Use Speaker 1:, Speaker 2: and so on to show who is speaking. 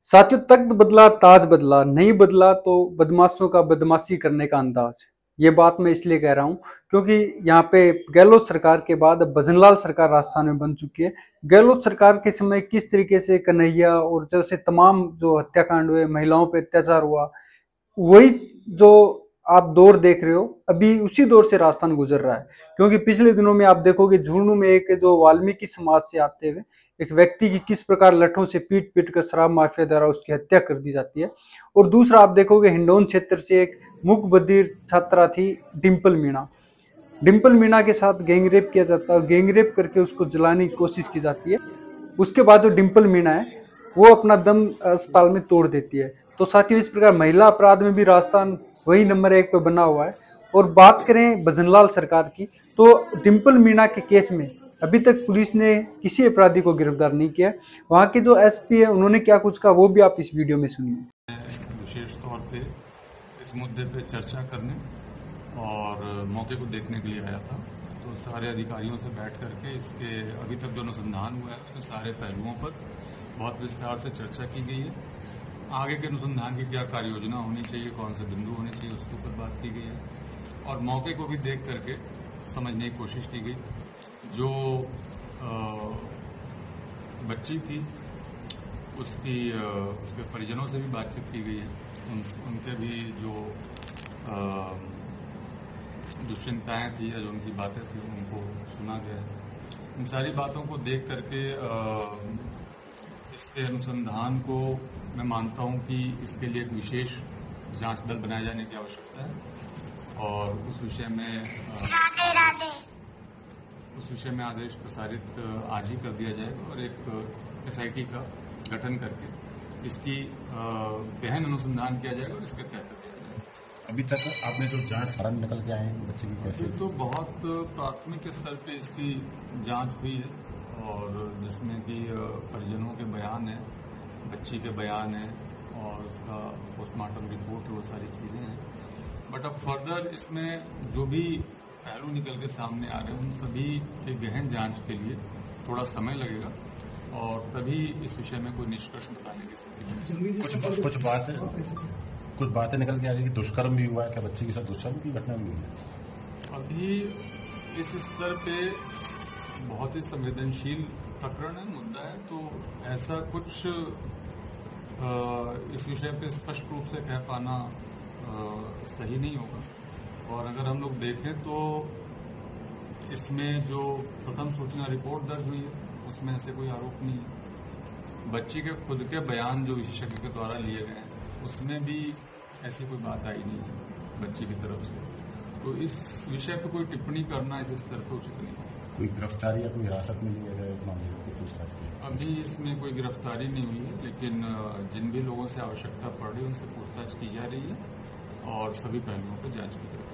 Speaker 1: साथियों, तख्त बदला ताज बदला, नहीं बदला तो बदमाशों का बदमाशी करने का अंदाज। ये बात मैं इसलिए कह रहा हूँ क्योंकि यहाँ पे गहलोत सरकार के बाद अब भजनलाल सरकार राजस्थान में बन चुकी है। गहलोत सरकार के समय किस तरीके से कन्हैया और जैसे तमाम जो हत्याकांड हुए, महिलाओं पे अत्याचार हुआ, वही जो आप दौर देख रहे हो, अभी उसी दौर से राजस्थान गुजर रहा है। क्योंकि पिछले दिनों में आप देखोगे झुंझुनू में एक जो वाल्मीकि समाज से आते हुए एक व्यक्ति की किस प्रकार लठों से पीट पीट कर शराब माफिया द्वारा उसकी हत्या कर दी जाती है। और दूसरा आप देखोगे हिंडौन क्षेत्र से एक मूक बधिर छात्रा थी डिम्पल मीणा। डिम्पल मीणा के साथ गैंगरेप किया जाता है, गैंगरेप करके उसको जलाने की कोशिश की जाती है। उसके बाद जो डिम्पल मीणा है वो अपना दम अस्पताल में तोड़ देती है। तो साथियों, इस प्रकार महिला अपराध में भी राजस्थान वही नंबर 1 पे बना हुआ है। और बात करें भजनलाल सरकार की, तो डिम्पल मीणा के केस में अभी तक पुलिस ने किसी अपराधी को गिरफ्तार नहीं किया। वहां के जो एसपी है उन्होंने क्या कुछ कहा वो भी आप इस वीडियो में सुनिए।
Speaker 2: विशेष तौर पे इस मुद्दे पे चर्चा करने और मौके को देखने के लिए आया था। तो सारे अधिकारियों से बैठ करके इसके अभी तक जो अनुसंधान हुआ है उसके सारे पहलुओं पर बहुत विस्तार से चर्चा की गई है। आगे के अनुसंधान की क्या कार्य योजना होनी चाहिए, कौन से बिंदु होने चाहिए, उसके ऊपर बात की गई है। और मौके को भी देख करके समझने की कोशिश की गई। जो बच्ची थी उसके परिजनों से भी बातचीत की गई है। उनके भी जो दुश्चिंताएं थी या जो उनकी बातें थी उनको सुना गया। इन सारी बातों को देख करके इसके अनुसंधान को मैं मानता हूं कि इसके लिए एक विशेष जांच दल बनाए जाने की आवश्यकता है और उस विषय में आदेश प्रसारित आज ही कर दिया जाएगा और एक एसआईटी का गठन करके इसकी गहन अनुसंधान किया जाएगा और इसके तहत किया जाएगा।
Speaker 3: अभी तक आपने जो जांच कारण निकल के आए हैं बच्चे की कैसे?
Speaker 2: तो बहुत प्राथमिक स्तर पे इसकी जांच हुई है और जिसमें कि परिजनों के बयान है, बच्ची के बयान है और उसका पोस्टमार्टम रिपोर्ट है, वो सारी चीजें हैं। बट अब फर्दर इसमें जो भी पहलू निकल के सामने आ रहे हैं उन सभी की गहन जांच के लिए थोड़ा समय लगेगा और तभी इस विषय में कोई निष्कर्ष बताने की स्थिति में।
Speaker 3: कुछ बातें निकल के आ रही है कि दुष्कर्म भी हुआ है। क्या बच्चे के साथ दुष्कर्म की घटना भी हुई है?
Speaker 2: अभी इस स्तर पे बहुत ही संवेदनशील प्रकरण है, मुद्दा है, तो ऐसा कुछ इस विषय पे स्पष्ट रूप से कह पाना सही नहीं होगा। और अगर हम लोग देखें तो इसमें जो प्रथम सूचना रिपोर्ट दर्ज हुई है उसमें ऐसे कोई आरोप नहीं है। बच्ची के खुद के बयान जो विशेषज्ञ के द्वारा लिए गए हैं उसमें भी ऐसी कोई बात आई नहीं है बच्ची की तरफ से। तो इस विषय पर कोई टिप्पणी करना इस स्तर पर उचित नहीं है।
Speaker 3: कोई गिरफ्तारी या कोई हिरासत में लिया गया मामले की पूछताछ?
Speaker 2: अभी इसमें कोई गिरफ्तारी नहीं हुई है, लेकिन जिन भी लोगों से आवश्यकता पड़ रही है उनसे पूछताछ की जा रही है और सभी पहलुओं पर जांच की जा रही है।